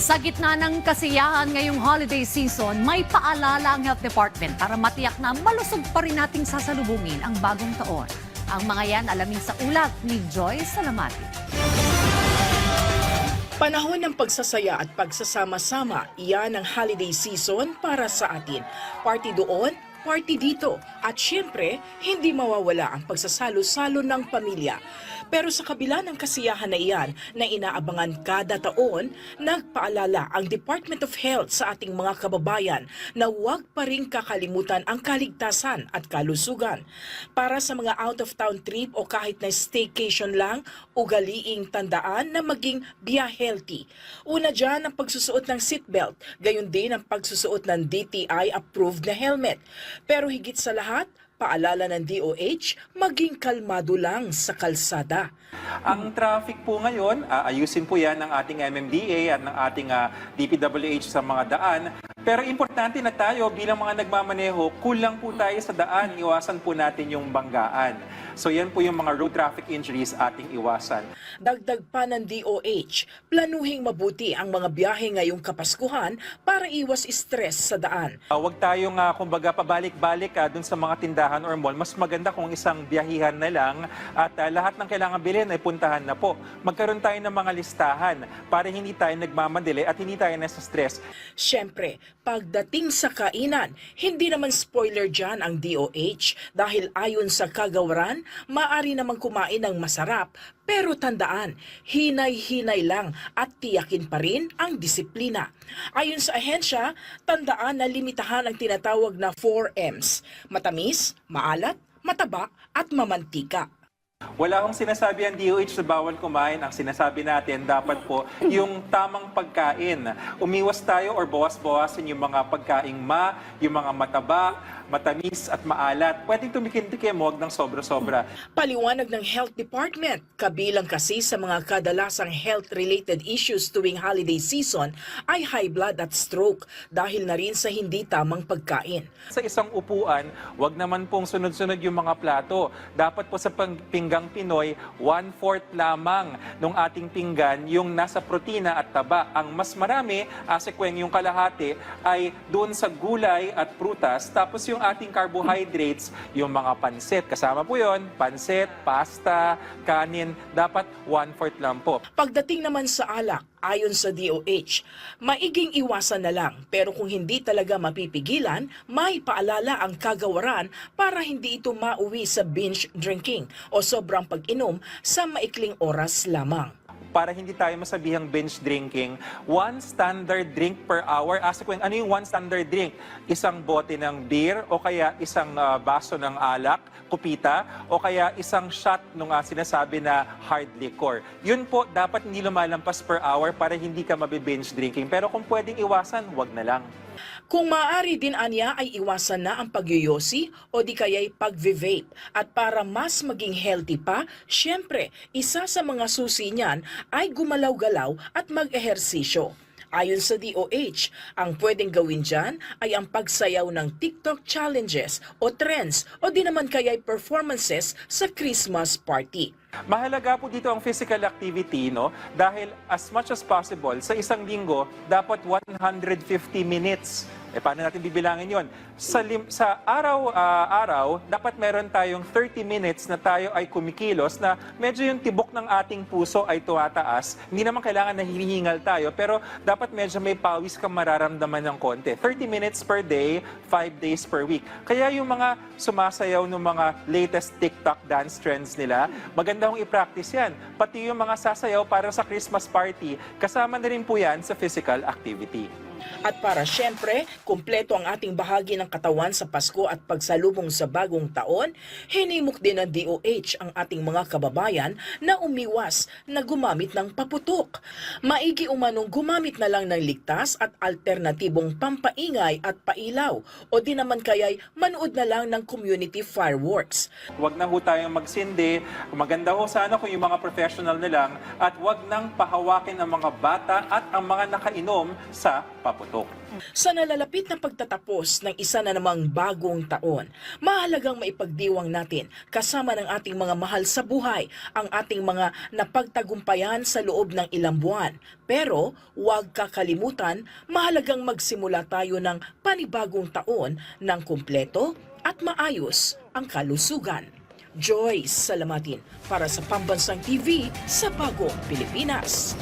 Sa gitna ng kasiyahan ngayong holiday season, may paalala ang Health Department para matiyak na malusog pa rin nating sasalubungin ang bagong taon. Ang mga yan alamin sa ulat ni Joy Salamati. Panahon ng pagsasaya at pagsasama-sama, iyan ang holiday season para sa atin. Party doon, party dito. At syempre, hindi mawawala ang pagsasalo-salo ng pamilya. Pero sa kabila ng kasiyahan na iyan na inaabangan kada taon, nagpaalala ang Department of Health sa ating mga kababayan na huwag pa rin kakalimutan ang kaligtasan at kalusugan. Para sa mga out-of-town trip o kahit na staycation lang, ugaliing tandaan na maging healthy. Una dyan ang pagsusuot ng seatbelt, gayon din ang pagsusuot ng DTI-approved na helmet. Pero higit sa lahat, paalala ng DOH, maging kalmado lang sa kalsada. Ang traffic po ngayon, ayusin po yan ng ating MMDA at ng ating DPWH sa mga daan. Pero importante na tayo bilang mga nagmamaneho, kulang po tayo sa daan, iwasan po natin yung banggaan. So yan po yung mga road traffic injuries ating iwasan. Dagdag pa ng DOH, planuhing mabuti ang mga biyahe ngayong Kapaskuhan para iwas stress sa daan. Huwag tayong kumbaga pabalik-balik dun sa mga tindahan or mall. Mas maganda kung isang biyahihan na lang at lahat ng kailangan bilhin ay puntahan na po. Magkaroon tayo ng mga listahan para hindi tayo nagmamadali at hindi tayo nasa stress. Siyempre, pagdating sa kainan, hindi naman spoiler dyan ang DOH dahil ayon sa kagawaran, maaari namang kumain ng masarap. Pero tandaan, hinay-hinay lang at tiyakin pa rin ang disiplina. Ayon sa ahensya, tandaan na limitahan ang tinatawag na 4Ms: matamis, maalat, mataba at mamantika. Wala akong sinasabi ang DOH na bawal kumain. Ang sinasabi natin, dapat po yung tamang pagkain. Umiwas tayo or bawas-bawasin yung mga pagkaing yung mga mataba, matamis at maalat. Pwedeng tumikim-tikim, huwag ng sobra-sobra. Paliwanag ng Health Department, kabilang kasi sa mga kadalasang health-related issues tuwing holiday season ay high blood at stroke dahil na rin sa hindi tamang pagkain. Sa isang upuan, huwag naman pong sunod-sunod yung mga plato. Dapat po sa pinggang Pinoy, 1/4 lamang ng ating pinggan yung nasa protina at taba. Ang mas marami, asekweng yung kalahati, ay doon sa gulay at prutas. Tapos yung ating carbohydrates, yung mga pansit. Kasama po yon, pansit, pasta, kanin, dapat 1/4 lang po. Pagdating naman sa alak, ayon sa DOH, maiging iwasan na lang, pero kung hindi talaga mapipigilan, may paalala ang kagawaran para hindi ito mauwi sa binge drinking o sobrang pag-inom sa maikling oras lamang. Para hindi tayo masabihang binge drinking, 1 standard drink per hour. Asa ko, ano yung 1 standard drink? Isang bote ng beer o kaya isang baso ng alak, kupita, o kaya isang shot ng sinasabi na hard liquor. Yun po, dapat hindi lumalampas per hour para hindi ka mabibinge drinking. Pero kung pwedeng iwasan, wag na lang. Kung maaari din anya ay iwasan na ang pagyoyosi o di kaya'y pag-vape. At para mas maging healthy pa, syempre, isa sa mga susi niyan ay gumalaw-galaw at mag-ehersisyo. Ayon sa DOH, ang pwedeng gawin dyan ay ang pagsayaw ng TikTok challenges o trends o di naman kaya'y performances sa Christmas party. Mahalaga po dito ang physical activity, no? Dahil as much as possible, sa isang linggo, dapat 150 minutes. Paano natin bibilangin yon? Sa araw-araw, dapat meron tayong 30 minutes na tayo ay kumikilos na medyo yung tibok ng ating puso ay tumataas. Hindi naman kailangan na hinihingal tayo, pero dapat medyo may pawis kang mararamdaman ng konti. 30 minutes per day, 5 days per week. Kaya yung mga sumasayaw ng mga latest TikTok dance trends nila, maganda kong i-practice yan. Pati yung mga sasayaw para sa Christmas party, kasama na rin po yan sa physical activity. At para syempre, kumpleto ang ating bahagi ng katawan sa Pasko at pagsalubong sa bagong taon, hinimok din ng DOH ang ating mga kababayan na umiwas na gumamit ng paputok. Maigi umanong gumamit na lang ng ligtas at alternatibong pampaingay at pailaw o di naman kaya'y manood na lang ng community fireworks. Huwag na ho tayong magsindi. Maganda ho sana kung yung mga professional na lang at huwag nang pahawakin ang mga bata at ang mga nakainom sa paputok. Sa nalalapit na pagtatapos ng isa na namang bagong taon, mahalagang maipagdiwang natin kasama ng ating mga mahal sa buhay ang ating mga napagtagumpayan sa loob ng ilang buwan. Pero huwag kakalimutan, mahalagang magsimula tayo ng panibagong taon ng kumpleto at maayos ang kalusugan. Joyce Salamatin para sa Pambansang TV sa Bagong Pilipinas.